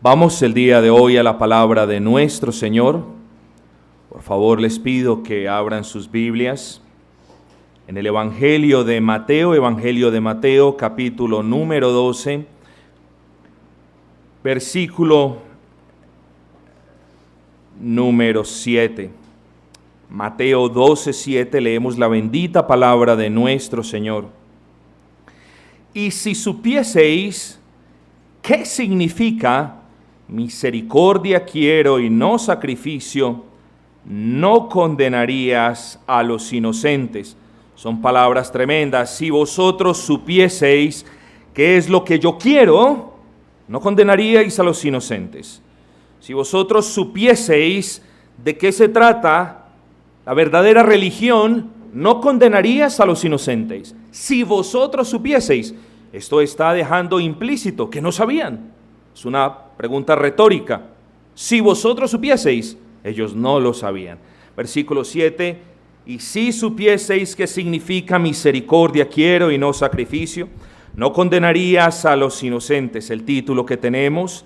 Vamos el día de hoy a la palabra de nuestro Señor. Por favor, les pido que abran sus Biblias en el Evangelio de Mateo, capítulo número 12, versículo número 7. Mateo 12, 7, leemos la bendita palabra de nuestro Señor. Y si supieseis qué significa misericordia quiero y no sacrificio, no condenarías a los inocentes. Son palabras tremendas. Si vosotros supieseis qué es lo que yo quiero, no condenaríais a los inocentes. Si vosotros supieseis de qué se trata la verdadera religión, no condenarías a los inocentes. Si vosotros supieseis, esto está dejando implícito que no sabían. Es una pregunta retórica. Si vosotros supieseis, ellos no lo sabían. Versículo 7, y si supieseis qué significa misericordia quiero y no sacrificio, no condenarías a los inocentes. El título que tenemos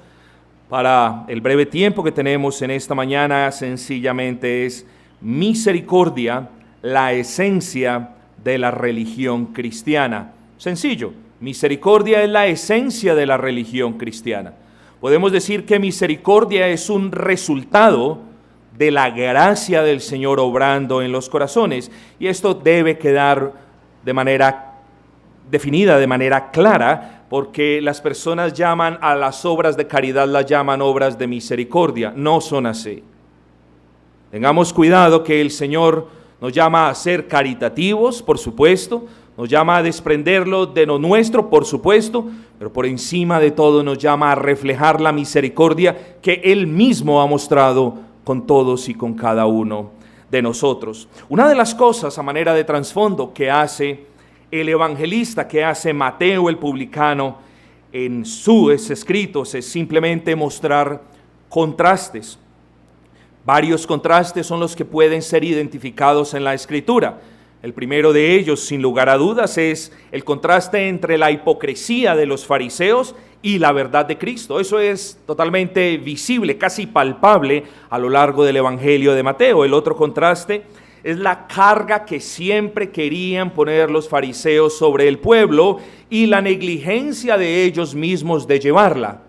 para el breve tiempo que tenemos en esta mañana sencillamente es misericordia, la esencia de la religión cristiana. Sencillo. Misericordia es la esencia de la religión cristiana. Podemos decir que misericordia es un resultado de la gracia del Señor obrando en los corazones, y esto debe quedar de manera definida, de manera clara, porque las personas llaman a las obras de caridad, las llaman obras de misericordia. No son así. Tengamos cuidado que el Señor nos llama a ser caritativos, por supuesto, nos llama a desprenderlo de lo nuestro, por supuesto, pero por encima de todo nos llama a reflejar la misericordia que Él mismo ha mostrado con todos y con cada uno de nosotros. Una de las cosas a manera de trasfondo que hace el evangelista, que hace Mateo el publicano en sus escritos, es simplemente mostrar contrastes. Varios contrastes son los que pueden ser identificados en la Escritura. El primero de ellos, sin lugar a dudas, es el contraste entre la hipocresía de los fariseos y la verdad de Cristo. Eso es totalmente visible, casi palpable a lo largo del Evangelio de Mateo. El otro contraste es la carga que siempre querían poner los fariseos sobre el pueblo y la negligencia de ellos mismos de llevarla.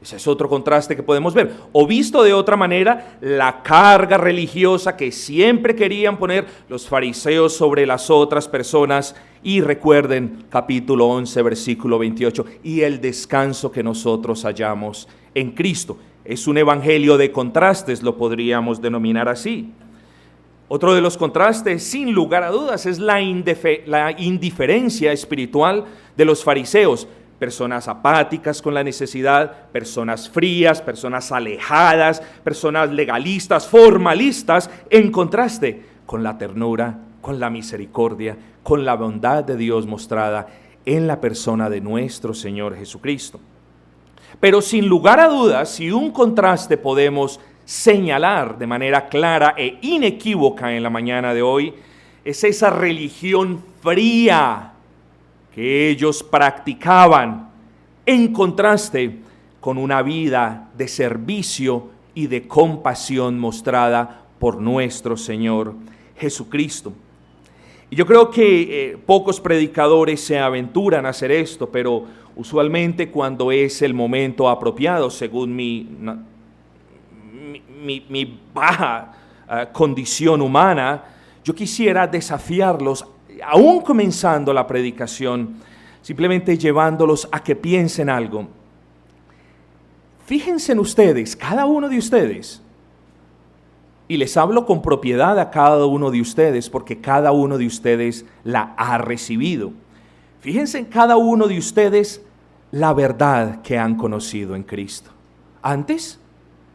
Ese es otro contraste que podemos ver. O visto de otra manera, la carga religiosa que siempre querían poner los fariseos sobre las otras personas. Y recuerden, capítulo 11, versículo 28, y el descanso que nosotros hallamos en Cristo. Es un evangelio de contrastes, lo podríamos denominar así. Otro de los contrastes, sin lugar a dudas, es la indiferencia espiritual de los fariseos. Personas apáticas con la necesidad, personas frías, personas alejadas, personas legalistas, formalistas, en contraste con la ternura, con la misericordia, con la bondad de Dios mostrada en la persona de nuestro Señor Jesucristo. Pero sin lugar a dudas, si un contraste podemos señalar de manera clara e inequívoca en la mañana de hoy, es esa religión fría que ellos practicaban, en contraste con una vida de servicio y de compasión mostrada por nuestro Señor Jesucristo. Y yo creo que pocos predicadores se aventuran a hacer esto, pero usualmente cuando es el momento apropiado, según mi baja condición humana, yo quisiera desafiarlos aún comenzando la predicación, simplemente llevándolos a que piensen algo. Fíjense en ustedes, cada uno de ustedes, y les hablo con propiedad a cada uno de ustedes, porque cada uno de ustedes la ha recibido. Fíjense en cada uno de ustedes la verdad que han conocido en Cristo. Antes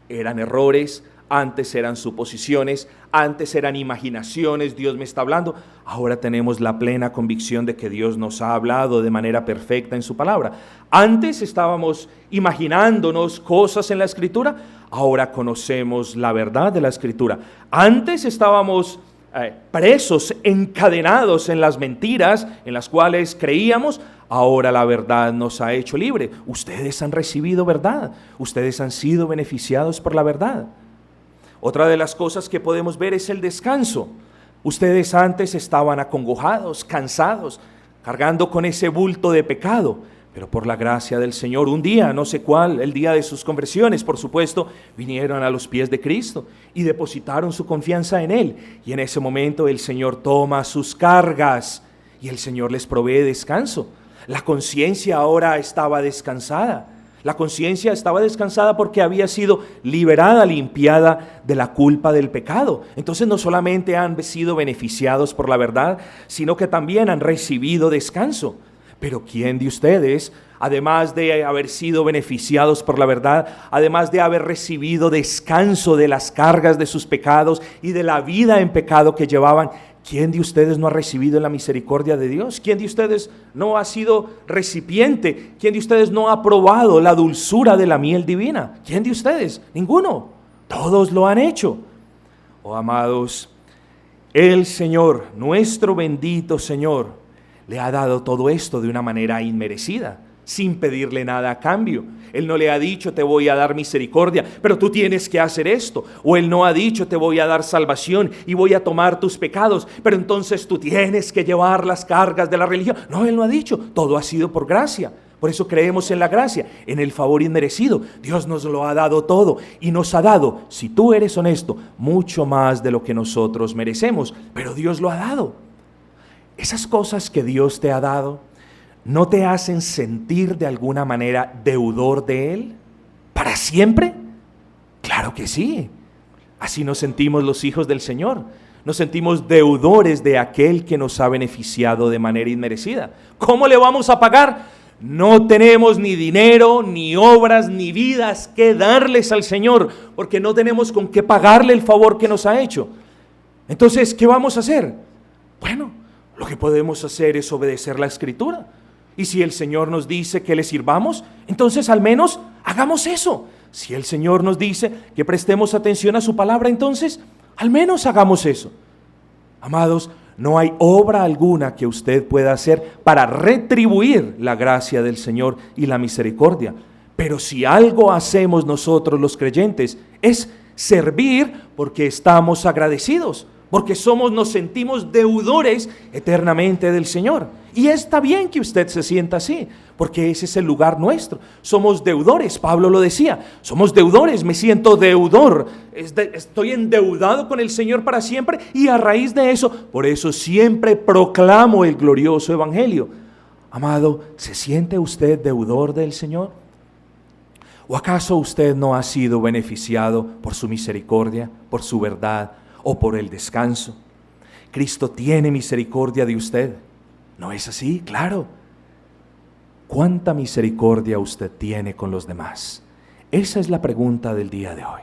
eran errores, antes eran suposiciones, antes eran imaginaciones, Dios me está hablando. Ahora tenemos la plena convicción de que Dios nos ha hablado de manera perfecta en su palabra. Antes estábamos imaginándonos cosas en la Escritura, ahora conocemos la verdad de la Escritura. Antes estábamos presos, encadenados en las mentiras en las cuales creíamos, ahora la verdad nos ha hecho libre. Ustedes han recibido verdad, ustedes han sido beneficiados por la verdad. Otra de las cosas que podemos ver es el descanso. Ustedes antes estaban acongojados, cansados, cargando con ese bulto de pecado, pero por la gracia del Señor, un día, no sé cuál, el día de sus conversiones, por supuesto, vinieron a los pies de Cristo y depositaron su confianza en Él. Y en ese momento el Señor toma sus cargas y el Señor les provee descanso. La conciencia ahora estaba descansada. La conciencia estaba descansada porque había sido liberada, limpiada de la culpa del pecado. Entonces no solamente han sido beneficiados por la verdad, sino que también han recibido descanso. Pero ¿quién de ustedes, además de haber sido beneficiados por la verdad, además de haber recibido descanso de las cargas de sus pecados y de la vida en pecado que llevaban, ¿quién de ustedes no ha recibido la misericordia de Dios? ¿Quién de ustedes no ha sido recipiente? ¿Quién de ustedes no ha probado la dulzura de la miel divina? ¿Quién de ustedes? Ninguno. Todos lo han hecho. Oh, amados, el Señor, nuestro bendito Señor, le ha dado todo esto de una manera inmerecida, sin pedirle nada a cambio. Él no le ha dicho te voy a dar misericordia, pero tú tienes que hacer esto. O Él no ha dicho te voy a dar salvación y voy a tomar tus pecados, pero entonces tú tienes que llevar las cargas de la religión. No, Él no ha dicho, todo ha sido por gracia. Por eso creemos en la gracia, en el favor inmerecido. Dios nos lo ha dado todo y nos ha dado, si tú eres honesto, mucho más de lo que nosotros merecemos, pero Dios lo ha dado. Esas cosas que Dios te ha dado, ¿no te hacen sentir de alguna manera deudor de Él? ¿Para siempre? Claro que sí. Así nos sentimos los hijos del Señor. Nos sentimos deudores de aquel que nos ha beneficiado de manera inmerecida. ¿Cómo le vamos a pagar? No tenemos ni dinero, ni obras, ni vidas que darles al Señor, porque no tenemos con qué pagarle el favor que nos ha hecho. Entonces, ¿qué vamos a hacer? Bueno, lo que podemos hacer es obedecer la Escritura. Y si el Señor nos dice que le sirvamos, entonces al menos hagamos eso. Si el Señor nos dice que prestemos atención a su palabra, entonces al menos hagamos eso. Amados, no hay obra alguna que usted pueda hacer para retribuir la gracia del Señor y la misericordia. Pero si algo hacemos nosotros los creyentes es servir porque estamos agradecidos, porque nos sentimos deudores eternamente del Señor. Y está bien que usted se sienta así, porque ese es el lugar nuestro. Somos deudores, Pablo lo decía, somos deudores, me siento deudor, estoy endeudado con el Señor para siempre y a raíz de eso, por eso siempre proclamo el glorioso evangelio. Amado, ¿se siente usted deudor del Señor? ¿O acaso usted no ha sido beneficiado por su misericordia, por su verdad o por el descanso? Cristo tiene misericordia de usted. ¿No es así? Claro. ¿Cuánta misericordia usted tiene con los demás? Esa es la pregunta del día de hoy.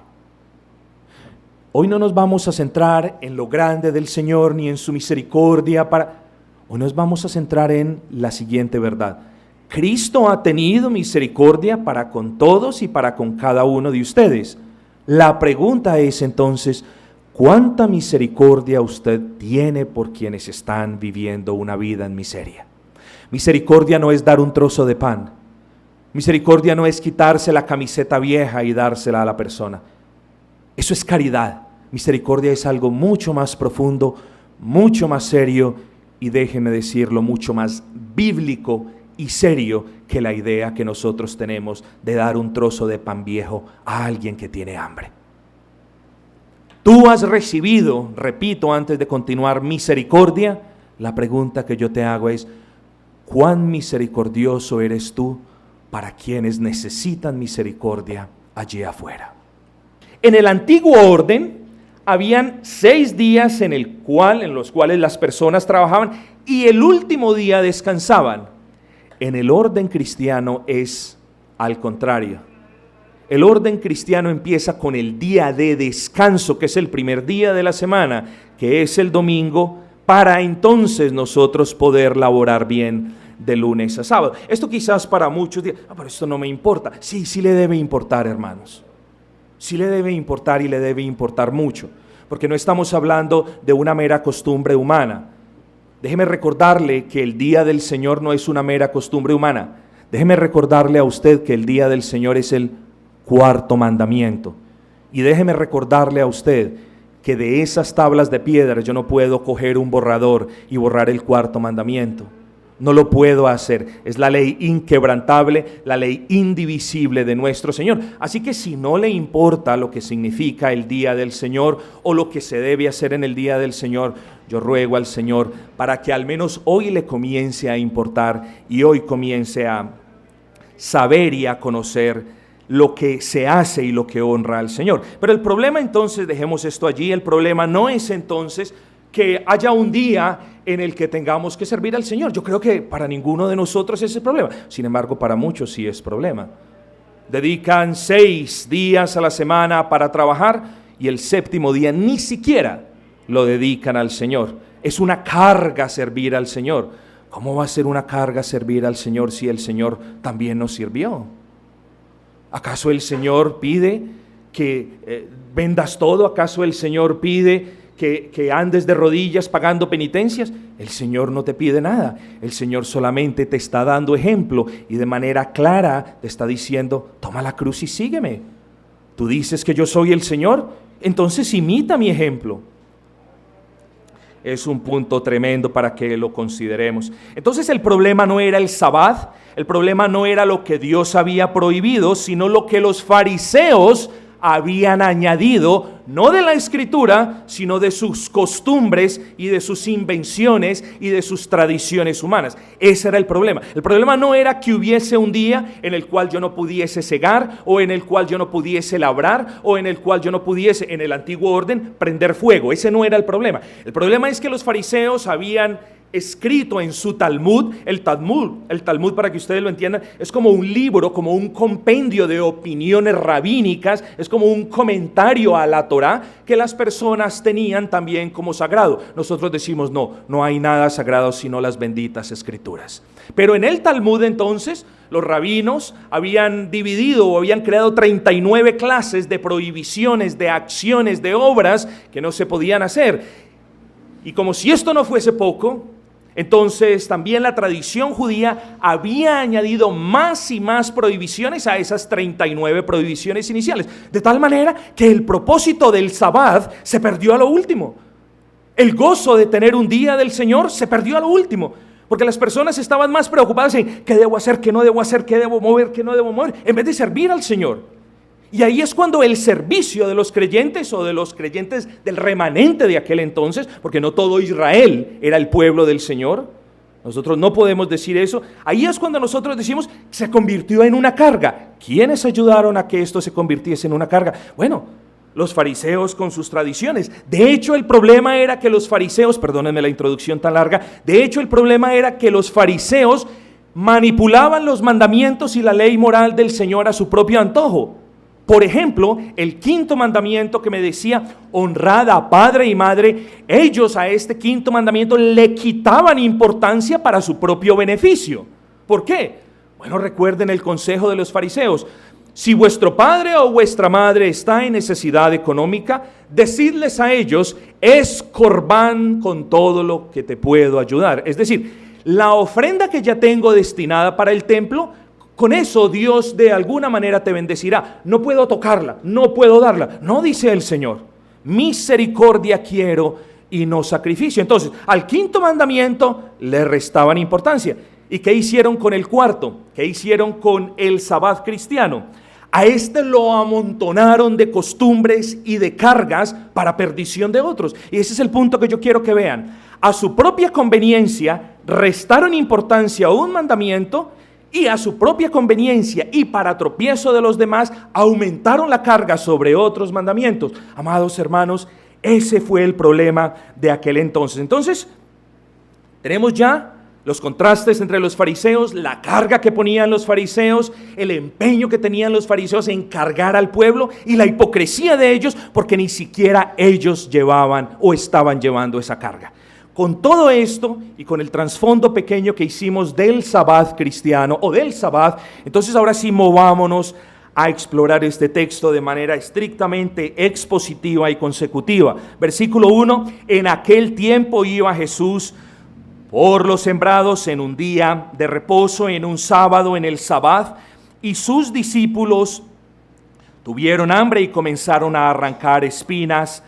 Hoy no nos vamos a centrar en lo grande del Señor ni en su misericordia. Hoy nos vamos a centrar en la siguiente verdad. Cristo ha tenido misericordia para con todos y para con cada uno de ustedes. La pregunta es entonces, ¿cuánta misericordia usted tiene por quienes están viviendo una vida en miseria? Misericordia no es dar un trozo de pan. Misericordia no es quitarse la camiseta vieja y dársela a la persona. Eso es caridad. Misericordia es algo mucho más profundo, mucho más serio y déjeme decirlo, mucho más bíblico y serio que la idea que nosotros tenemos de dar un trozo de pan viejo a alguien que tiene hambre. Tú has recibido, repito antes de continuar, misericordia. La pregunta que yo te hago es, ¿cuán misericordioso eres tú para quienes necesitan misericordia allí afuera? En el antiguo orden, habían 6 días en los cuales las personas trabajaban y el último día descansaban. En el orden cristiano es al contrario. El orden cristiano empieza con el día de descanso, que es el primer día de la semana, que es el domingo, para entonces nosotros poder laborar bien de lunes a sábado. Esto quizás para muchos digan, pero esto no me importa. Sí, sí le debe importar, hermanos. Sí le debe importar y le debe importar mucho, porque no estamos hablando de una mera costumbre humana. Déjeme recordarle que el día del Señor no es una mera costumbre humana. Déjeme recordarle a usted que el día del Señor es el cuarto mandamiento. Y déjeme recordarle a usted que de esas tablas de piedra yo no puedo coger un borrador y borrar el cuarto mandamiento. No lo puedo hacer. Es la ley inquebrantable, la ley indivisible de nuestro Señor. Así que si no le importa lo que significa el día del Señor o lo que se debe hacer en el día del Señor, yo ruego al Señor para que al menos hoy le comience a importar y hoy comience a saber y a conocer lo que se hace y lo que honra al Señor. Pero el problema entonces, dejemos esto allí, el problema no es entonces que haya un día en el que tengamos que servir al Señor. Yo creo que para ninguno de nosotros es el problema. Sin embargo, para muchos sí es problema. Dedican 6 días a la semana para trabajar y el séptimo día ni siquiera lo dedican al Señor. Es una carga servir al Señor. ¿Cómo va a ser una carga servir al Señor si el Señor también nos sirvió? ¿Acaso el Señor pide que vendas todo? ¿Acaso el Señor pide que andes de rodillas pagando penitencias? El Señor no te pide nada. El Señor solamente te está dando ejemplo y de manera clara te está diciendo: toma la cruz y sígueme. Tú dices que yo soy el Señor, entonces imita mi ejemplo. Es un punto tremendo para que lo consideremos. Entonces el problema no era el sabbat, el problema no era lo que Dios había prohibido, sino lo que los fariseos habían añadido, no de la Escritura, sino de sus costumbres y de sus invenciones y de sus tradiciones humanas. Ese era el problema. El problema no era que hubiese un día en el cual yo no pudiese segar, o en el cual yo no pudiese labrar, o en el cual yo no pudiese, en el antiguo orden, prender fuego. Ese no era el problema. El problema es que los fariseos habían escrito en su Talmud. El Talmud, para que ustedes lo entiendan, es como un libro, como un compendio de opiniones rabínicas, es como un comentario a la Torá que las personas tenían también como sagrado. Nosotros decimos no hay nada sagrado sino las benditas Escrituras. Pero en el Talmud entonces, los rabinos habían dividido o habían creado 39 clases de prohibiciones, de acciones, de obras que no se podían hacer. Y como si esto no fuese poco, entonces también la tradición judía había añadido más y más prohibiciones a esas 39 prohibiciones iniciales, de tal manera que el propósito del sabbat se perdió a lo último. El gozo de tener un día del Señor se perdió a lo último, porque las personas estaban más preocupadas en qué debo hacer, qué no debo hacer, qué debo mover, qué no debo mover, en vez de servir al Señor. Y ahí es cuando el servicio de los creyentes o de los creyentes del remanente de aquel entonces, porque no todo Israel era el pueblo del Señor, nosotros no podemos decir eso, ahí es cuando nosotros decimos se convirtió en una carga. ¿Quiénes ayudaron a que esto se convirtiese en una carga? Bueno, los fariseos con sus tradiciones. De hecho, el problema era que los fariseos, perdónenme la introducción tan larga, de hecho el problema era que los fariseos manipulaban los mandamientos y la ley moral del Señor a su propio antojo. Por ejemplo, el quinto mandamiento que me decía, honrad a padre y madre, ellos a este quinto mandamiento le quitaban importancia para su propio beneficio. ¿Por qué? Bueno, recuerden el consejo de los fariseos. Si vuestro padre o vuestra madre está en necesidad económica, decidles a ellos, es corbán con todo lo que te puedo ayudar. Es decir, la ofrenda que ya tengo destinada para el templo, con eso Dios de alguna manera te bendecirá. No puedo tocarla, no puedo darla. No, dice el Señor, misericordia quiero y no sacrificio. Entonces, al quinto mandamiento le restaban importancia. ¿Y qué hicieron con el cuarto? ¿Qué hicieron con el sabbat cristiano? A este lo amontonaron de costumbres y de cargas para perdición de otros. Y ese es el punto que yo quiero que vean. A su propia conveniencia restaron importancia a un mandamiento, y a su propia conveniencia y para tropiezo de los demás aumentaron la carga sobre otros mandamientos. Amados hermanos, ese fue el problema de aquel entonces. Entonces, tenemos ya los contrastes entre los fariseos, la carga que ponían los fariseos, el empeño que tenían los fariseos en cargar al pueblo y la hipocresía de ellos, porque ni siquiera ellos llevaban o estaban llevando esa carga. Con todo esto y con el trasfondo pequeño que hicimos del sabbat cristiano o del sabbat, entonces ahora sí movámonos a explorar este texto de manera estrictamente expositiva y consecutiva. Versículo 1, en aquel tiempo iba Jesús por los sembrados en un día de reposo, en un sábado, en el sabbat, y sus discípulos tuvieron hambre y comenzaron a arrancar espigas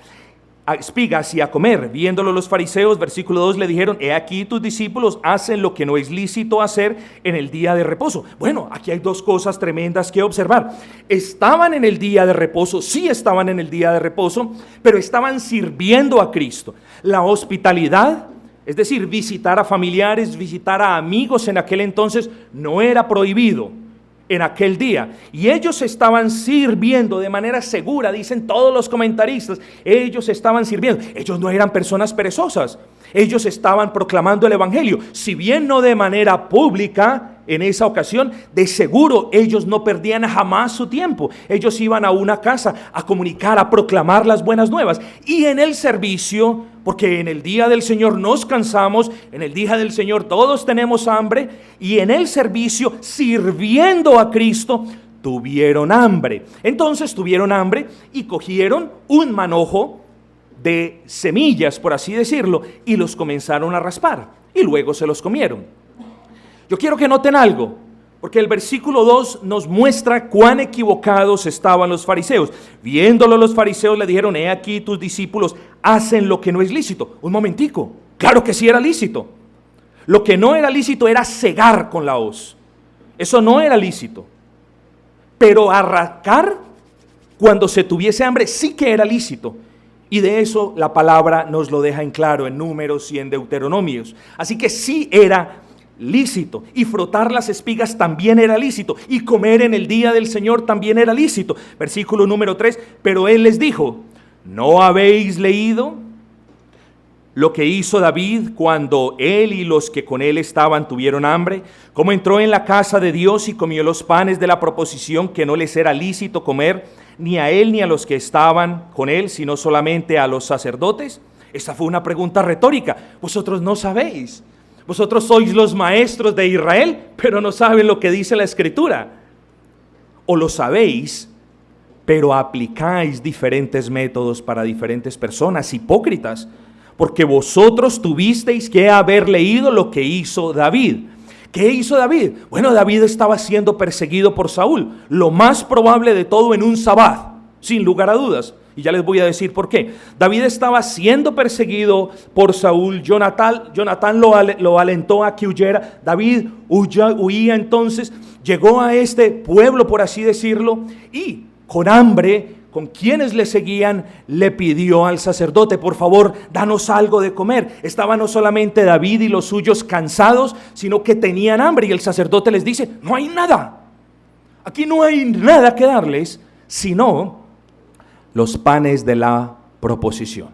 y a comer. Viéndolo los fariseos, versículo 2, le dijeron: he aquí tus discípulos hacen lo que no es lícito hacer en el día de reposo. Bueno, aquí hay dos cosas tremendas que observar. Estaban en el día de reposo, sí estaban en el día de reposo, pero estaban sirviendo a Cristo. La hospitalidad, es decir, visitar a familiares, visitar a amigos en aquel entonces no era prohibido en aquel día, y ellos estaban sirviendo de manera segura, dicen todos los comentaristas. Ellos estaban sirviendo, ellos no eran personas perezosas, ellos estaban proclamando el evangelio, si bien no de manera pública en esa ocasión, de seguro ellos no perdían jamás su tiempo. Ellos iban a una casa a comunicar, a proclamar las buenas nuevas, y en el servicio, porque en el día del Señor nos cansamos, en el día del Señor todos tenemos hambre, y en el servicio, sirviendo a Cristo, tuvieron hambre. Entonces tuvieron hambre y cogieron un manojo de semillas, por así decirlo, y los comenzaron a raspar, y luego se los comieron. Yo quiero que noten algo, porque el versículo 2 nos muestra cuán equivocados estaban los fariseos. Viéndolo los fariseos le dijeron: he aquí tus discípulos hacen lo que no es lícito. Un momentico, claro que sí era lícito. Lo que no era lícito era cegar con la hoz. Eso no era lícito. Pero arrancar cuando se tuviese hambre sí que era lícito. Y de eso la palabra nos lo deja en claro en Números y en Deuteronomios. Así que sí era lícito, y frotar las espigas también era lícito, y comer en el día del Señor también era lícito. Versículo número 3, pero él les dijo: ¿no habéis leído lo que hizo David cuando él y los que con él estaban tuvieron hambre? Cómo entró en la casa de Dios y comió los panes de la proposición, que no les era lícito comer, ni a él ni a los que estaban con él, sino solamente a los sacerdotes. Esta fue una pregunta retórica. Vosotros no sabéis. Vosotros sois los maestros de Israel, pero no saben lo que dice la Escritura. O lo sabéis, pero aplicáis diferentes métodos para diferentes personas, hipócritas, porque vosotros tuvisteis que haber leído lo que hizo David. ¿Qué hizo David? Bueno, David estaba siendo perseguido por Saúl, lo más probable de todo en un sabbat, sin lugar a dudas. Y ya les voy a decir por qué. David estaba siendo perseguido por Saúl. Jonatán lo alentó a que huyera. David huía entonces, llegó a este pueblo, por así decirlo, y con hambre, con quienes le seguían, le pidió al sacerdote: por favor, danos algo de comer. Estaba no solamente David y los suyos cansados, sino que tenían hambre, y el sacerdote les dice: no hay nada, aquí no hay nada que darles, sino los panes de la proposición.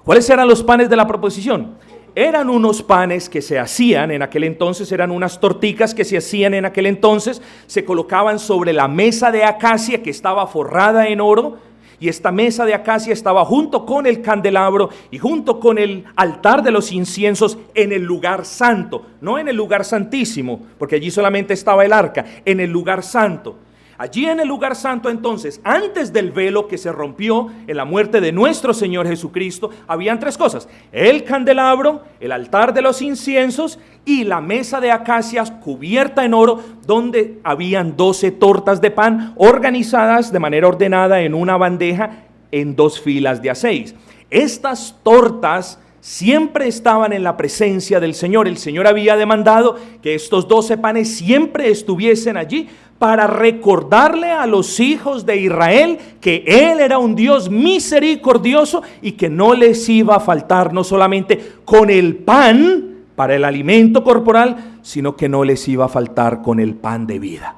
¿Cuáles eran los panes de la proposición? Eran unos panes que se hacían en aquel entonces, eran unas torticas que se hacían en aquel entonces, se colocaban sobre la mesa de acacia que estaba forrada en oro, y esta mesa de acacia estaba junto con el candelabro y junto con el altar de los inciensos en el lugar santo, no en el lugar santísimo, porque allí solamente estaba el arca, en el lugar santo. Allí en el lugar santo entonces, antes del velo que se rompió en la muerte de nuestro Señor Jesucristo, habían tres cosas: el candelabro, el altar de los inciensos y la mesa de acacias cubierta en oro, donde habían 12 tortas de pan organizadas de manera ordenada en una bandeja en 2 filas de a 6. Estas tortas siempre estaban en la presencia del Señor. El Señor había demandado que estos 12 panes siempre estuviesen allí para recordarle a los hijos de Israel que Él era un Dios misericordioso y que no les iba a faltar no solamente con el pan para el alimento corporal, sino que no les iba a faltar con el pan de vida.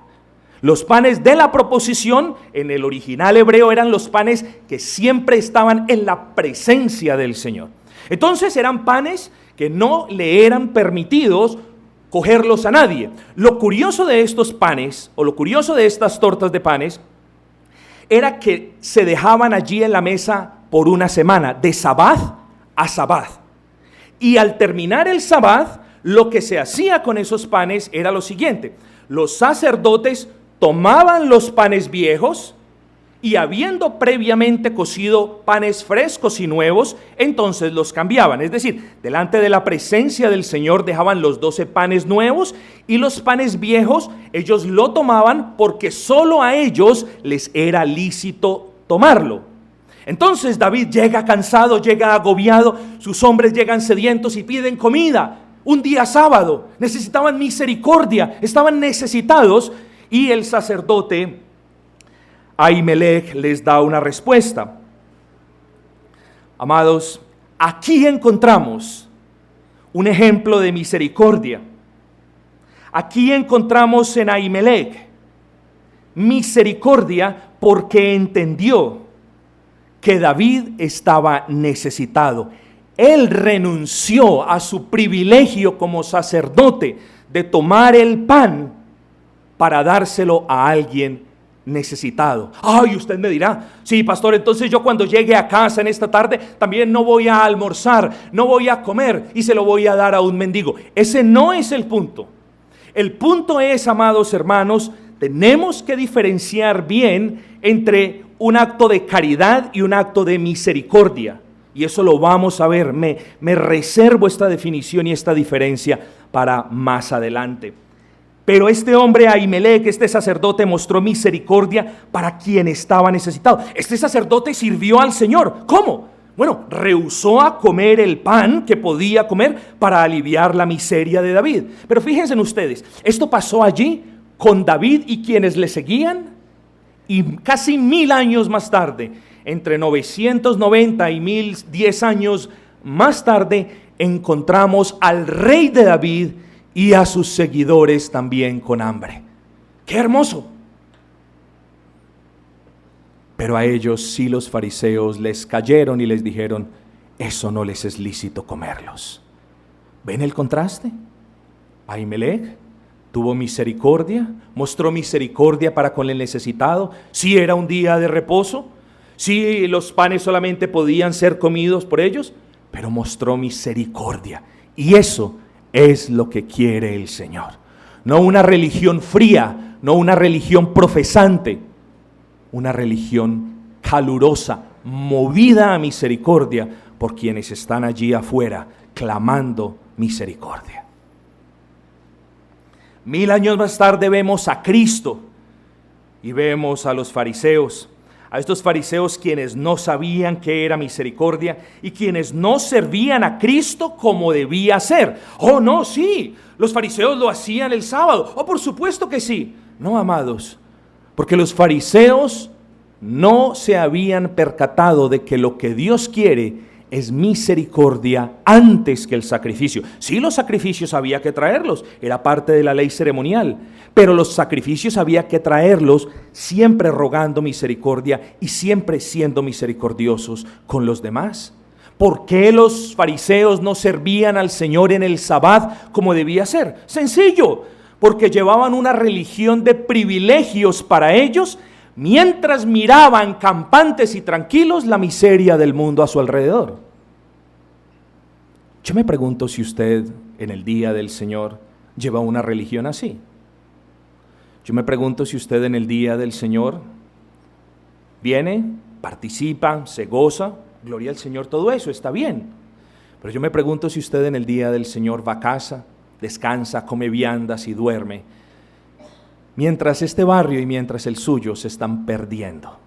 Los panes de la proposición en el original hebreo eran los panes que siempre estaban en la presencia del Señor. Entonces eran panes que no le eran permitidos cogerlos a nadie. Lo curioso de estos panes, o lo curioso de estas tortas de panes, era que se dejaban allí en la mesa por una semana, de sabbat a sabbat. Y al terminar el sabbat, lo que se hacía con esos panes era lo siguiente: los sacerdotes tomaban los panes viejos y habiendo previamente cocido panes frescos y nuevos, entonces los cambiaban. Es decir, delante de la presencia del Señor dejaban los 12 panes nuevos y los panes viejos ellos lo tomaban porque solo a ellos les era lícito tomarlo. Entonces David llega cansado, llega agobiado, sus hombres llegan sedientos y piden comida. Un día sábado, necesitaban misericordia, estaban necesitados, y el sacerdote Ahimelech les da una respuesta. Amados, aquí encontramos un ejemplo de misericordia. Aquí encontramos en Ahimelech misericordia porque entendió que David estaba necesitado. Él renunció a su privilegio como sacerdote de tomar el pan para dárselo a alguien necesitado. Ay, usted me dirá, sí, pastor, entonces yo cuando llegue a casa en esta tarde también no voy a almorzar, no voy a comer y se lo voy a dar a un mendigo. Ese no es el punto. El punto es, amados hermanos, tenemos que diferenciar bien entre un acto de caridad y un acto de misericordia. Y eso lo vamos a ver. Me reservo esta definición y esta diferencia para más adelante. Pero este hombre Ahimelech, este sacerdote, mostró misericordia para quien estaba necesitado. Este sacerdote sirvió al Señor. ¿Cómo? Bueno, rehusó a comer el pan que podía comer para aliviar la miseria de David. Pero fíjense ustedes, esto pasó allí con David y quienes le seguían, y casi 1000 años más tarde, entre 990 y 1010 años más tarde, encontramos al rey de David y a sus seguidores también con hambre. ¡Qué hermoso! Pero a ellos sí los fariseos les cayeron y les dijeron, eso no les es lícito comerlos. ¿Ven el contraste? Ahimelech tuvo misericordia, mostró misericordia para con el necesitado. Sí era un día de reposo, sí los panes solamente podían ser comidos por ellos, pero mostró misericordia. Y eso es lo que quiere el Señor. No una religión fría, no una religión profesante, una religión calurosa, movida a misericordia por quienes están allí afuera clamando misericordia. 1000 años más tarde vemos a Cristo y vemos a los fariseos, a estos fariseos quienes no sabían qué era misericordia y quienes no servían a Cristo como debía ser. Oh no, sí, los fariseos lo hacían el sábado. Oh, por supuesto que sí. No, amados, porque los fariseos no se habían percatado de que lo que Dios quiere es misericordia antes que el sacrificio. Sí, los sacrificios había que traerlos, era parte de la ley ceremonial, pero los sacrificios había que traerlos siempre rogando misericordia y siempre siendo misericordiosos con los demás. ¿Por qué los fariseos no servían al Señor en el Sabbat como debía ser? Sencillo, porque llevaban una religión de privilegios para ellos, mientras miraban campantes y tranquilos la miseria del mundo a su alrededor. Yo me pregunto si usted en el día del Señor lleva una religión así. Yo me pregunto si usted en el día del Señor viene, participa, se goza, gloria al Señor, todo eso está bien. Pero yo me pregunto si usted en el día del Señor va a casa, descansa, come viandas y duerme, mientras este barrio y mientras el suyo se están perdiendo.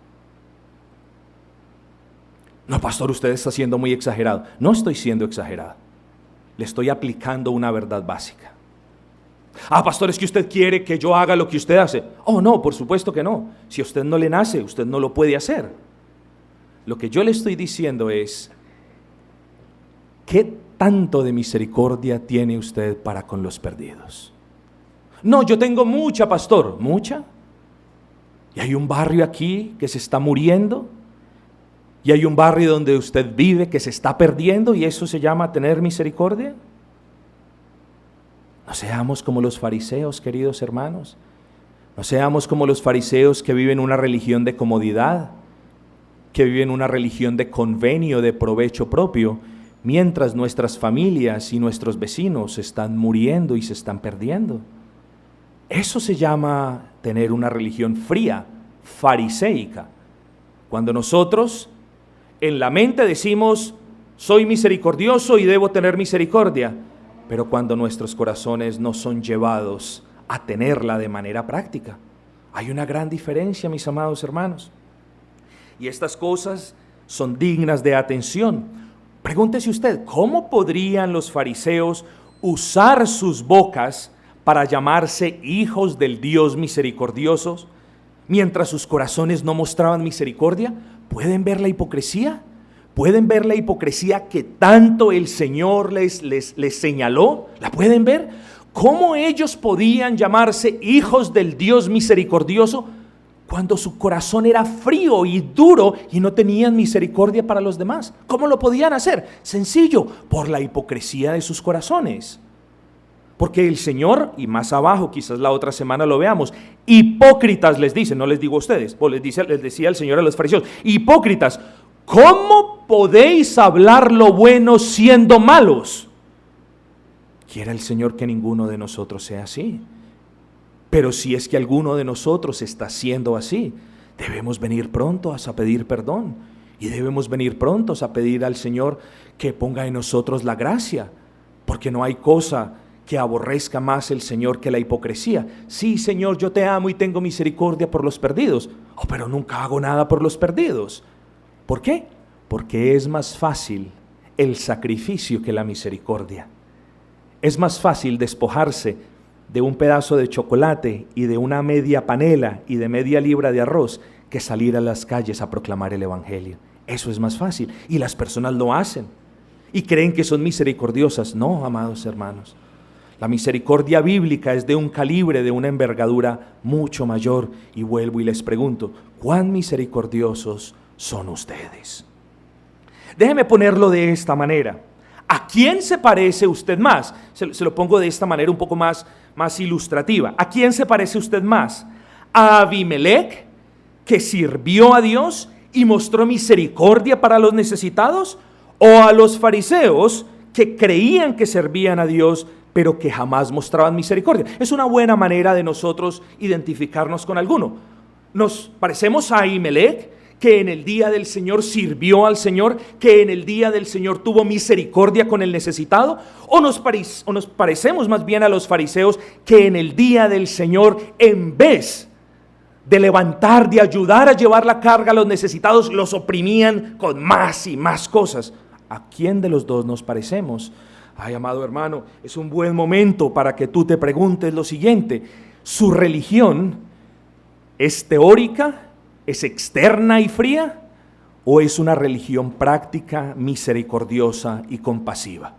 No, pastor, usted está siendo muy exagerado. No estoy siendo exagerado. Le estoy aplicando una verdad básica. Ah, pastor, es que usted quiere que yo haga lo que usted hace. Oh, no, por supuesto que no. Si a usted no le nace, usted no lo puede hacer. Lo que yo le estoy diciendo es, ¿qué tanto de misericordia tiene usted para con los perdidos? No, yo tengo mucha, pastor. ¿Mucha? Y hay un barrio aquí que se está muriendo. Y hay un barrio donde usted vive que se está perdiendo, y eso se llama tener misericordia. No seamos como los fariseos, queridos hermanos. No seamos como los fariseos que viven una religión de comodidad, que viven una religión de convenio, de provecho propio, mientras nuestras familias y nuestros vecinos están muriendo y se están perdiendo. Eso se llama tener una religión fría, fariseica. Cuando nosotros en la mente decimos, soy misericordioso y debo tener misericordia, pero cuando nuestros corazones no son llevados a tenerla de manera práctica. Hay una gran diferencia, mis amados hermanos. Y estas cosas son dignas de atención. Pregúntese usted, ¿cómo podrían los fariseos usar sus bocas para llamarse hijos del Dios misericordiosos, mientras sus corazones no mostraban misericordia? ¿Pueden ver la hipocresía? ¿Pueden ver la hipocresía que tanto el Señor les señaló? ¿La pueden ver? ¿Cómo ellos podían llamarse hijos del Dios misericordioso cuando su corazón era frío y duro y no tenían misericordia para los demás? ¿Cómo lo podían hacer? Sencillo, por la hipocresía de sus corazones. Porque el Señor, y más abajo, quizás la otra semana lo veamos, hipócritas les dice, no les digo a ustedes, les decía el Señor a los fariseos, hipócritas, ¿cómo podéis hablar lo bueno siendo malos? Quiera el Señor que ninguno de nosotros sea así. Pero si es que alguno de nosotros está siendo así, debemos venir prontos a pedir perdón. Y debemos venir prontos a pedir al Señor que ponga en nosotros la gracia. Porque no hay cosa que aborrezca más el Señor que la hipocresía. Sí, Señor, yo te amo y tengo misericordia por los perdidos. Oh, pero nunca hago nada por los perdidos. ¿Por qué? Porque es más fácil el sacrificio que la misericordia. Es más fácil despojarse de un pedazo de chocolate y de una media panela y de media libra de arroz que salir a las calles a proclamar el evangelio. Eso es más fácil y las personas lo hacen y creen que son misericordiosas. No, amados hermanos, la misericordia bíblica es de un calibre, de una envergadura mucho mayor. Y vuelvo y les pregunto, ¿cuán misericordiosos son ustedes? Déjeme ponerlo de esta manera. ¿A quién se parece usted más? Se lo pongo de esta manera un poco más ilustrativa. ¿A quién se parece usted más? ¿A Abimelec, que sirvió a Dios y mostró misericordia para los necesitados? ¿O a los fariseos, que creían que servían a Dios, pero que jamás mostraban misericordia? Es una buena manera de nosotros identificarnos con alguno. ¿Nos parecemos a Abimelec, que en el día del Señor sirvió al Señor, que en el día del Señor tuvo misericordia con el necesitado? ¿O nos parecemos más bien a los fariseos, que en el día del Señor, en vez de levantar, de ayudar a llevar la carga a los necesitados, los oprimían con más y más cosas? ¿A quién de los dos nos parecemos? Ay, amado hermano, es un buen momento para que tú te preguntes lo siguiente: ¿su religión es teórica, es externa y fría, o es una religión práctica, misericordiosa y compasiva?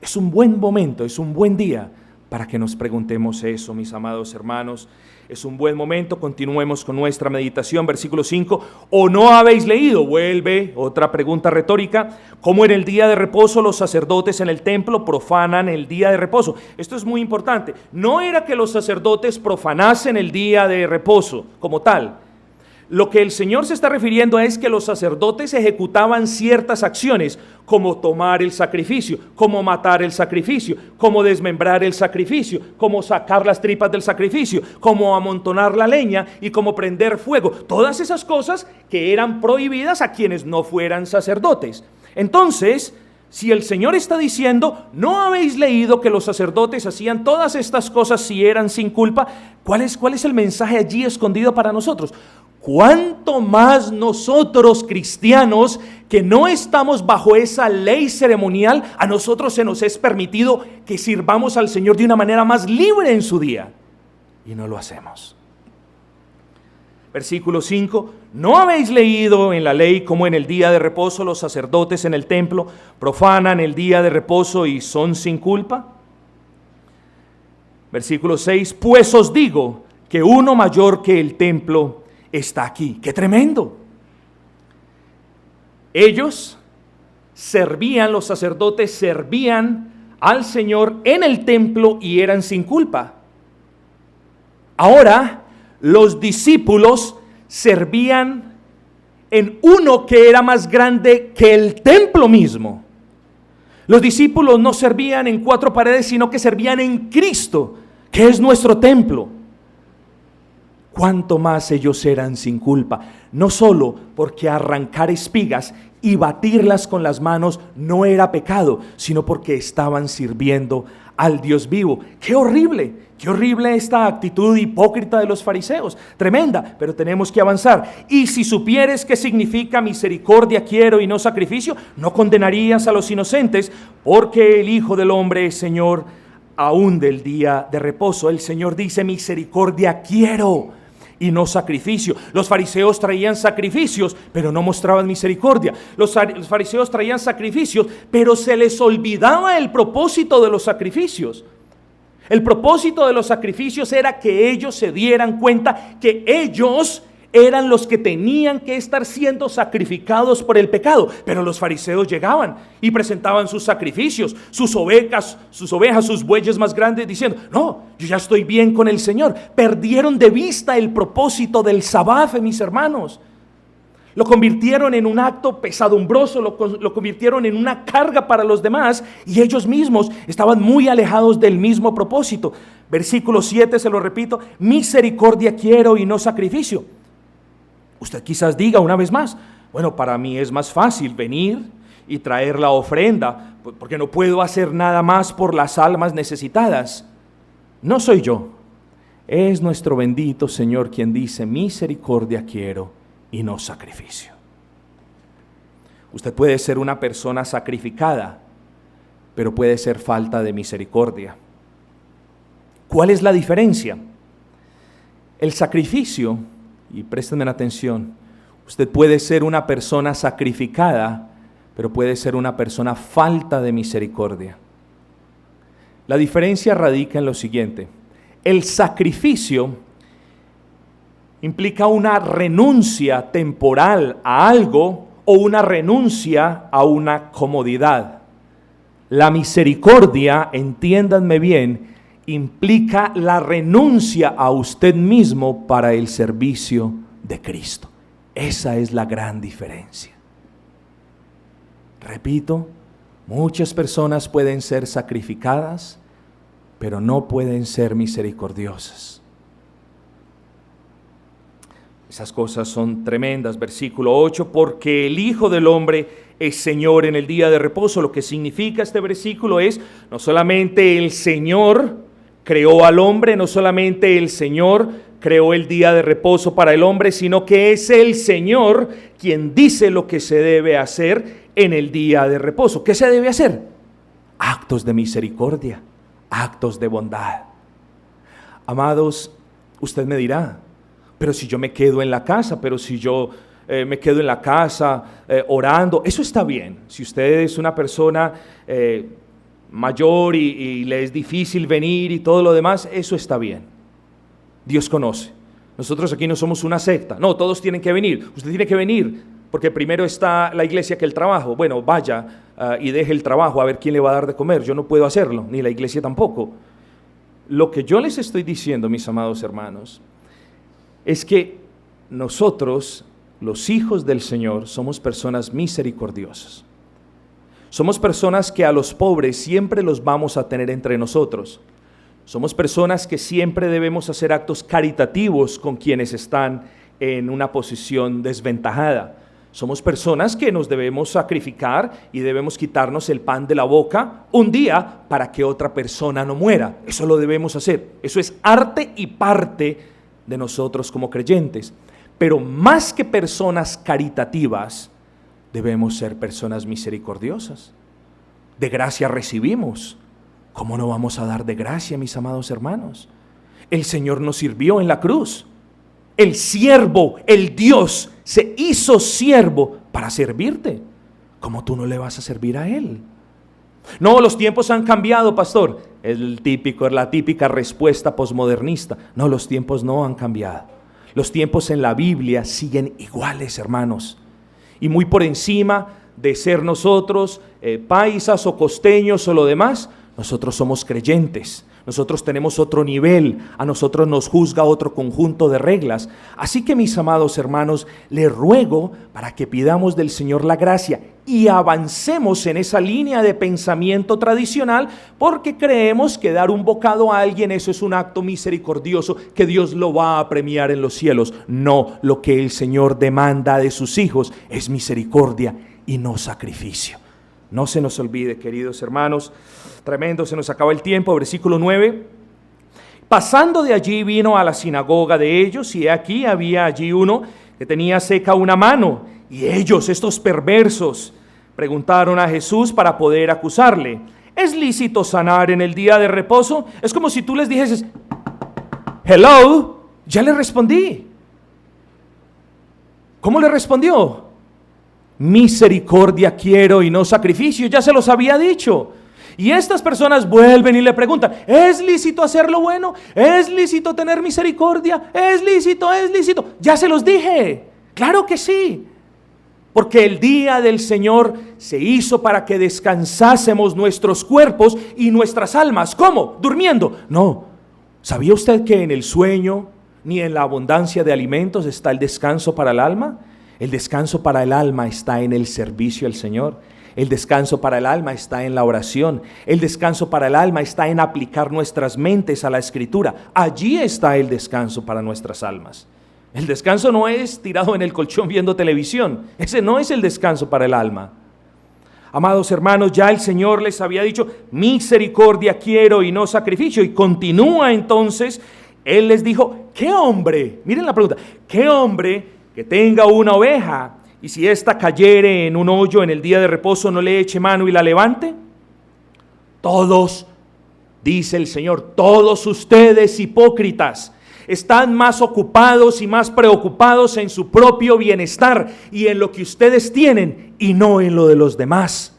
Es un buen momento, es un buen día para que nos preguntemos eso, mis amados hermanos. Es un buen momento. Continuemos con nuestra meditación. Versículo 5. ¿O no habéis leído? Vuelve otra pregunta retórica. ¿Cómo en el día de reposo los sacerdotes en el templo profanan el día de reposo? Esto es muy importante. No era que los sacerdotes profanasen el día de reposo como tal. Lo que el Señor se está refiriendo es que los sacerdotes ejecutaban ciertas acciones, como tomar el sacrificio, como matar el sacrificio, como desmembrar el sacrificio, como sacar las tripas del sacrificio, como amontonar la leña y como prender fuego. Todas esas cosas que eran prohibidas a quienes no fueran sacerdotes. Entonces, si el Señor está diciendo, ¿no habéis leído que los sacerdotes hacían todas estas cosas si eran sin culpa? ¿Cuál es el mensaje allí escondido para nosotros? ¿Cuánto más nosotros, cristianos, que no estamos bajo esa ley ceremonial, a nosotros se nos es permitido que sirvamos al Señor de una manera más libre en su día? Y no lo hacemos. Versículo 5. ¿No habéis leído en la ley cómo en el día de reposo los sacerdotes en el templo profanan el día de reposo y son sin culpa? Versículo 6. Pues os digo que uno mayor que el templo está aquí. ¡Qué tremendo! Ellos servían, los sacerdotes servían al Señor en el templo y eran sin culpa. Ahora, los discípulos servían en uno que era más grande que el templo mismo. Los discípulos no servían en cuatro paredes, sino que servían en Cristo, que es nuestro templo. cuánto más ellos eran sin culpa. No solo porque arrancar espigas y batirlas con las manos no era pecado, sino porque estaban sirviendo al Dios vivo. ¡Qué horrible! ¡Qué horrible esta actitud hipócrita de los fariseos! Tremenda, pero tenemos que avanzar. Y si supieres qué significa misericordia quiero y no sacrificio, no condenarías a los inocentes, porque el Hijo del Hombre es Señor aún del día de reposo. El Señor dice: misericordia quiero y no sacrificio. Los fariseos traían sacrificios, pero no mostraban misericordia. Los fariseos traían sacrificios, pero se les olvidaba el propósito de los sacrificios. El propósito de los sacrificios era que ellos se dieran cuenta que ellos eran los que tenían que estar siendo sacrificados por el pecado. Pero los fariseos llegaban y presentaban sus sacrificios, sus ovejas, sus bueyes más grandes, diciendo: no, yo ya estoy bien con el Señor. Perdieron de vista el propósito del sabbat, mis hermanos. Lo convirtieron en un acto pesadumbroso, lo convirtieron en una carga para los demás, y ellos mismos estaban muy alejados del mismo propósito. Versículo 7, se lo repito: misericordia quiero y no sacrificio. Usted quizás diga una vez más: bueno, para mí es más fácil venir y traer la ofrenda, porque no puedo hacer nada más por las almas necesitadas. No soy yo, es nuestro bendito Señor quien dice: misericordia quiero y no sacrificio. Usted puede ser una persona sacrificada, pero puede ser falta de misericordia. ¿Cuál es la diferencia? El sacrificio, y préstenme atención, usted puede ser una persona sacrificada, pero puede ser una persona falta de misericordia. La diferencia radica en lo siguiente: el sacrificio implica una renuncia temporal a algo o una renuncia a una comodidad. La misericordia, entiéndanme bien, implica la renuncia a usted mismo para el servicio de Cristo. Esa es la gran diferencia. Repito, muchas personas pueden ser sacrificadas, pero no pueden ser misericordiosas. Esas cosas son tremendas. Versículo 8: porque el Hijo del Hombre es Señor en el día de reposo. Lo que significa este versículo es: no solamente el Señor creó al hombre, no solamente el Señor creó el día de reposo para el hombre, sino que es el Señor quien dice lo que se debe hacer en el día de reposo. ¿Qué se debe hacer? Actos de misericordia, actos de bondad. Amados, usted me dirá: pero si yo me quedo en la casa, orando, eso está bien. Si usted es una persona mayor y le es difícil venir y todo lo demás, eso está bien. Dios conoce. Nosotros aquí no somos una secta. No, todos tienen que venir. Usted tiene que venir porque primero está la iglesia que el trabajo. Bueno, vaya y deje el trabajo a ver quién le va a dar de comer. Yo no puedo hacerlo, ni la iglesia tampoco. Lo que yo les estoy diciendo, mis amados hermanos, es que nosotros, los hijos del Señor, somos personas misericordiosas. Somos personas que a los pobres siempre los vamos a tener entre nosotros. Somos personas que siempre debemos hacer actos caritativos con quienes están en una posición desventajada. Somos personas que nos debemos sacrificar y debemos quitarnos el pan de la boca un día para que otra persona no muera. Eso lo debemos hacer. Eso es arte y parte de nosotros como creyentes. Pero más que personas caritativas, debemos ser personas misericordiosas. De gracia recibimos. ¿Cómo no vamos a dar de gracia, mis amados hermanos? El Señor nos sirvió en la cruz. El siervo, el Dios, se hizo siervo para servirte. ¿Cómo tú no le vas a servir a Él? No, los tiempos han cambiado, pastor. Es la típica respuesta posmodernista. No, los tiempos no han cambiado. Los tiempos en la Biblia siguen iguales, hermanos. Y muy por encima de ser nosotros paisas o costeños o lo demás, nosotros somos creyentes. Nosotros tenemos otro nivel, a nosotros nos juzga otro conjunto de reglas. Así que, mis amados hermanos, les ruego para que pidamos del Señor la gracia y avancemos en esa línea de pensamiento tradicional, porque creemos que dar un bocado a alguien, eso es un acto misericordioso que Dios lo va a premiar en los cielos. No, lo que el Señor demanda de sus hijos es misericordia y no sacrificio. No se nos olvide, queridos hermanos. Tremendo, se nos acaba el tiempo. Versículo 9. Pasando de allí vino a la sinagoga de ellos, y aquí había allí uno que tenía seca una mano. Y ellos, estos perversos, preguntaron a Jesús para poder acusarle: ¿es lícito sanar en el día de reposo? Es como si tú les dijeses: hello, ya le respondí. ¿Cómo le respondió? Misericordia quiero y no sacrificio. Ya se los había dicho. Y estas personas vuelven y le preguntan: ¿es lícito hacer lo bueno? ¿Es lícito tener misericordia? ¿Es lícito? ¿Es lícito? Ya se los dije. Claro que sí. Porque el día del Señor se hizo para que descansásemos nuestros cuerpos y nuestras almas. ¿Cómo? ¿Durmiendo? No. ¿Sabía usted que en el sueño ni en la abundancia de alimentos está el descanso para el alma? El descanso para el alma está en el servicio al Señor. El descanso para el alma está en la oración. El descanso para el alma está en aplicar nuestras mentes a la Escritura. Allí está el descanso para nuestras almas. El descanso no es tirado en el colchón viendo televisión. Ese no es el descanso para el alma. Amados hermanos, ya el Señor les había dicho: misericordia quiero y no sacrificio. Y continúa entonces, Él les dijo: ¿qué hombre? Miren la pregunta: ¿qué hombre que tenga una oveja, y si ésta cayere en un hoyo en el día de reposo, no le eche mano y la levante? Todos, dice el Señor, todos ustedes hipócritas, están más ocupados y más preocupados en su propio bienestar y en lo que ustedes tienen, y no en lo de los demás.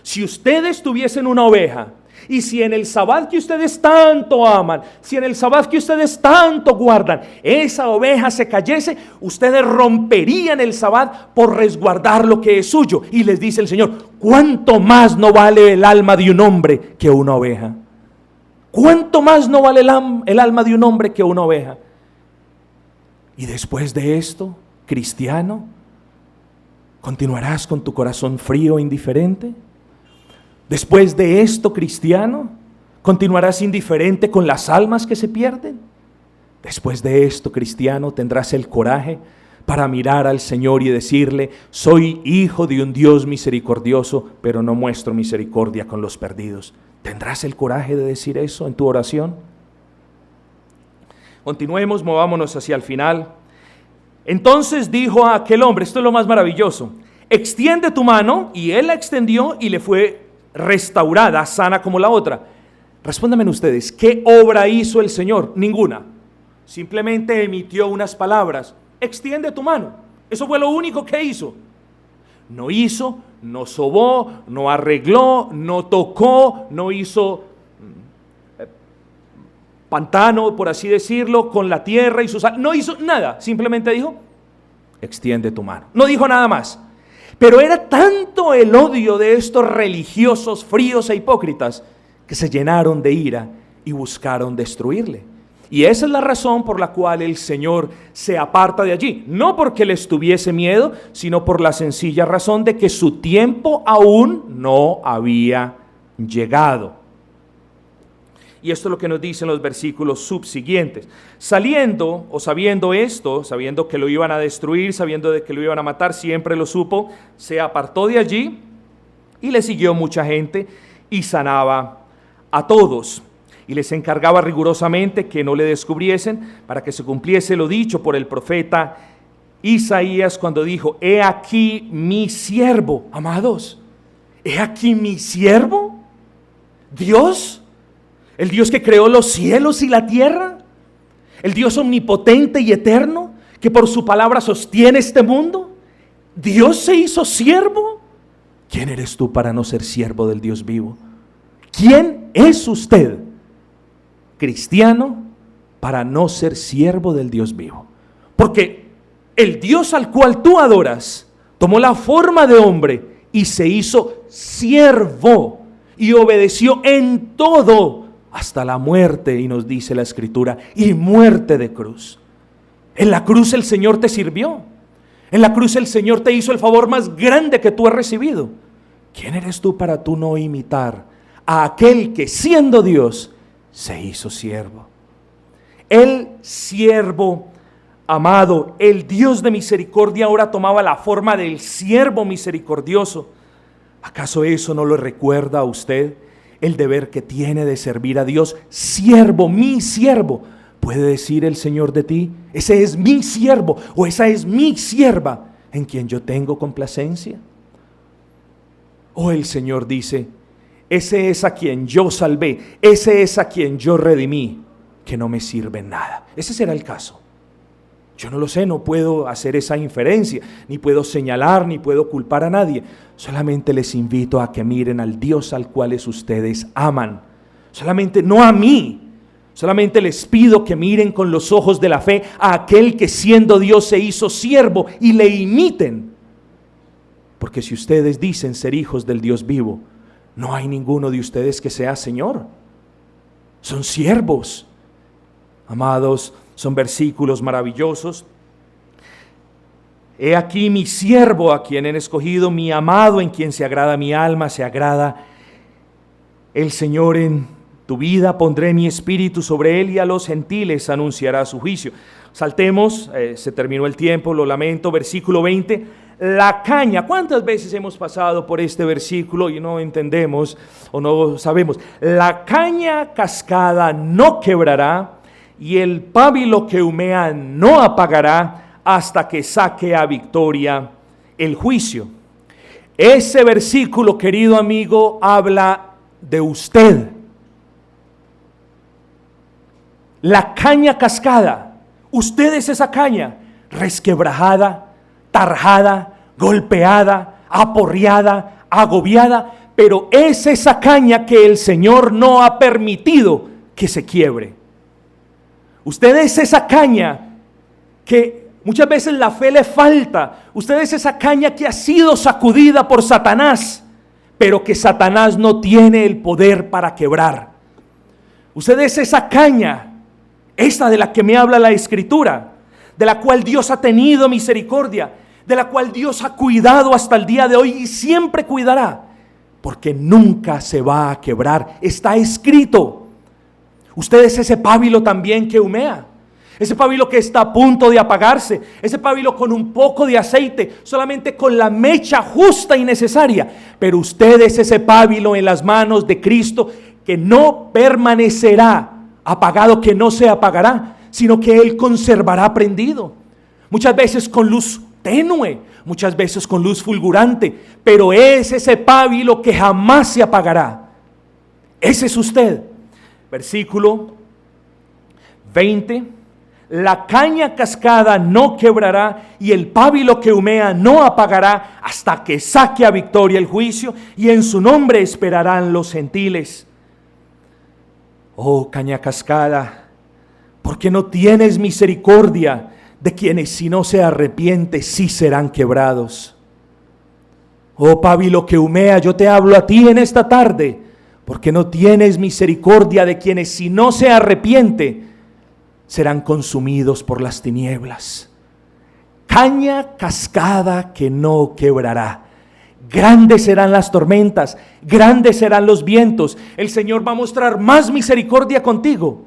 Si ustedes tuviesen una oveja, y si en el Sabbat que ustedes tanto aman, si en el Sabbat que ustedes tanto guardan, esa oveja se cayese, ustedes romperían el Sabbat por resguardar lo que es suyo. Y les dice el Señor: ¿cuánto más no vale el alma de un hombre que una oveja? ¿Cuánto más no vale el alma de un hombre que una oveja? Y después de esto, cristiano, ¿continuarás con tu corazón frío e indiferente? Después de esto, cristiano, ¿continuarás indiferente con las almas que se pierden? Después de esto, cristiano, ¿tendrás el coraje para mirar al Señor y decirle: soy hijo de un Dios misericordioso, pero no muestro misericordia con los perdidos? ¿Tendrás el coraje de decir eso en tu oración? Continuemos, movámonos hacia el final. Entonces dijo a aquel hombre, esto es lo más maravilloso: extiende tu mano. Y él la extendió y le fue restaurada, sana como la otra. Respóndanme ustedes, ¿qué obra hizo el Señor? Ninguna. Simplemente emitió unas palabras: extiende tu mano. Eso fue lo único que hizo. No hizo, no sobó, no arregló, no tocó, no hizo pantano, por así decirlo, con la tierra y sus... No hizo nada, simplemente dijo: extiende tu mano. No dijo nada más. Pero era tanto el odio de estos religiosos fríos e hipócritas que se llenaron de ira y buscaron destruirle. Y esa es la razón por la cual el Señor se aparta de allí. No porque les tuviese miedo, sino por la sencilla razón de que su tiempo aún no había llegado. Y esto es lo que nos dicen los versículos subsiguientes. Saliendo o sabiendo esto, sabiendo que lo iban a destruir, sabiendo de que lo iban a matar, siempre lo supo, se apartó de allí y le siguió mucha gente y sanaba a todos. Y les encargaba rigurosamente que no le descubriesen, para que se cumpliese lo dicho por el profeta Isaías cuando dijo: he aquí mi siervo. Amados, he aquí mi siervo, Dios, el Dios que creó los cielos y la tierra, el Dios omnipotente y eterno, que por su palabra sostiene este mundo. Dios se hizo siervo. ¿Quién eres tú para no ser siervo del Dios vivo? ¿Quién es usted, cristiano, para no ser siervo del Dios vivo? Porque el Dios al cual tú adoras tomó la forma de hombre y se hizo siervo y obedeció en todo hasta la muerte, y nos dice la Escritura, y muerte de cruz. En la cruz el Señor te sirvió. En la cruz el Señor te hizo el favor más grande que tú has recibido. ¿Quién eres tú para tú no imitar a aquel que siendo Dios se hizo siervo? El siervo amado, el Dios de misericordia, ahora tomaba la forma del siervo misericordioso. ¿Acaso eso no lo recuerda a usted? El deber que tiene de servir a Dios. Siervo, mi siervo. ¿Puede decir el Señor de ti: ese es mi siervo o esa es mi sierva en quien yo tengo complacencia? O el Señor dice: ese es a quien yo salvé, ese es a quien yo redimí, que no me sirve en nada. Ese será el caso. Yo no lo sé, no puedo hacer esa inferencia, ni puedo señalar, ni puedo culpar a nadie. Solamente les invito a que miren al Dios al cual ustedes aman. Solamente, no a mí, solamente les pido que miren con los ojos de la fe a aquel que siendo Dios se hizo siervo y le imiten. Porque si ustedes dicen ser hijos del Dios vivo, no hay ninguno de ustedes que sea Señor. Son siervos. Amados, son versículos maravillosos. He aquí mi siervo a quien he escogido, mi amado en quien se agrada mi alma, se agrada el Señor en tu vida. Pondré mi espíritu sobre él y a los gentiles anunciará su juicio. Saltemos, se terminó el tiempo, lo lamento. Versículo 20, la caña. ¿Cuántas veces hemos pasado por este versículo y no entendemos o no sabemos? La caña cascada no quebrará, y el pábilo que humea no apagará hasta que saque a victoria el juicio. Ese versículo, querido amigo, habla de usted. La caña cascada, usted es esa caña, resquebrajada, tarjada, golpeada, aporreada, agobiada, pero es esa caña que el Señor no ha permitido que se quiebre. Usted es esa caña que muchas veces la fe le falta. Usted es esa caña que ha sido sacudida por Satanás, pero que Satanás no tiene el poder para quebrar. Usted es esa caña, esta de la que me habla la Escritura, de la cual Dios ha tenido misericordia, de la cual Dios ha cuidado hasta el día de hoy y siempre cuidará, porque nunca se va a quebrar. Está escrito. Usted es ese pábilo también que humea, ese pábilo que está a punto de apagarse, ese pábilo con un poco de aceite, solamente con la mecha justa y necesaria. Pero usted es ese pábilo en las manos de Cristo que no permanecerá apagado, que no se apagará, sino que Él conservará prendido. Muchas veces con luz tenue, muchas veces con luz fulgurante, pero es ese pábilo que jamás se apagará. Ese es usted. Versículo 20, la caña cascada no quebrará y el pábilo que humea no apagará hasta que saque a victoria el juicio, y en su nombre esperarán los gentiles. Oh caña cascada, ¿por qué no tienes misericordia de quienes si no se arrepienten sí serán quebrados? Oh pábilo que humea, yo te hablo a ti en esta tarde, porque no tienes misericordia de quienes si no se arrepiente serán consumidos por las tinieblas. Caña cascada que no quebrará. Grandes serán las tormentas, grandes serán los vientos. El Señor va a mostrar más misericordia contigo,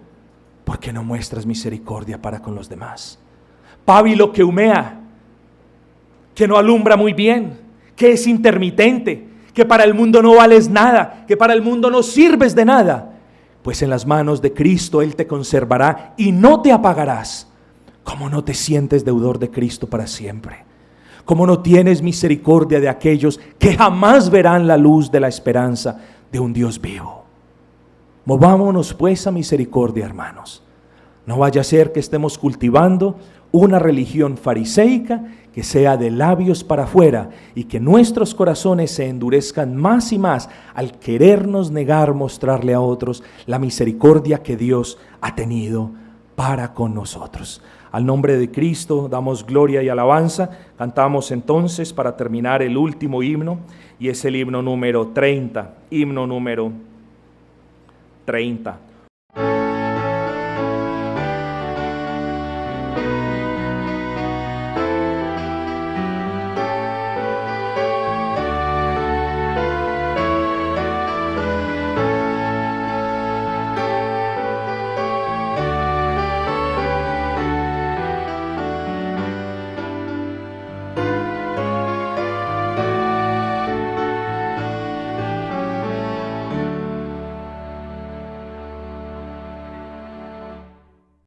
porque no muestras misericordia para con los demás. Pábilo que humea, que no alumbra muy bien, que es intermitente, que para el mundo no vales nada, que para el mundo no sirves de nada, pues en las manos de Cristo Él te conservará y no te apagarás. ¿Cómo no te sientes deudor de Cristo para siempre? ¿Cómo no tienes misericordia de aquellos que jamás verán la luz de la esperanza de un Dios vivo? Movámonos pues a misericordia, hermanos. No vaya a ser que estemos cultivando una religión fariseica que sea de labios para afuera y que nuestros corazones se endurezcan más y más al querernos negar mostrarle a otros la misericordia que Dios ha tenido para con nosotros. Al nombre de Cristo damos gloria y alabanza. Cantamos entonces para terminar el último himno, y es el himno número 30. Himno número 30.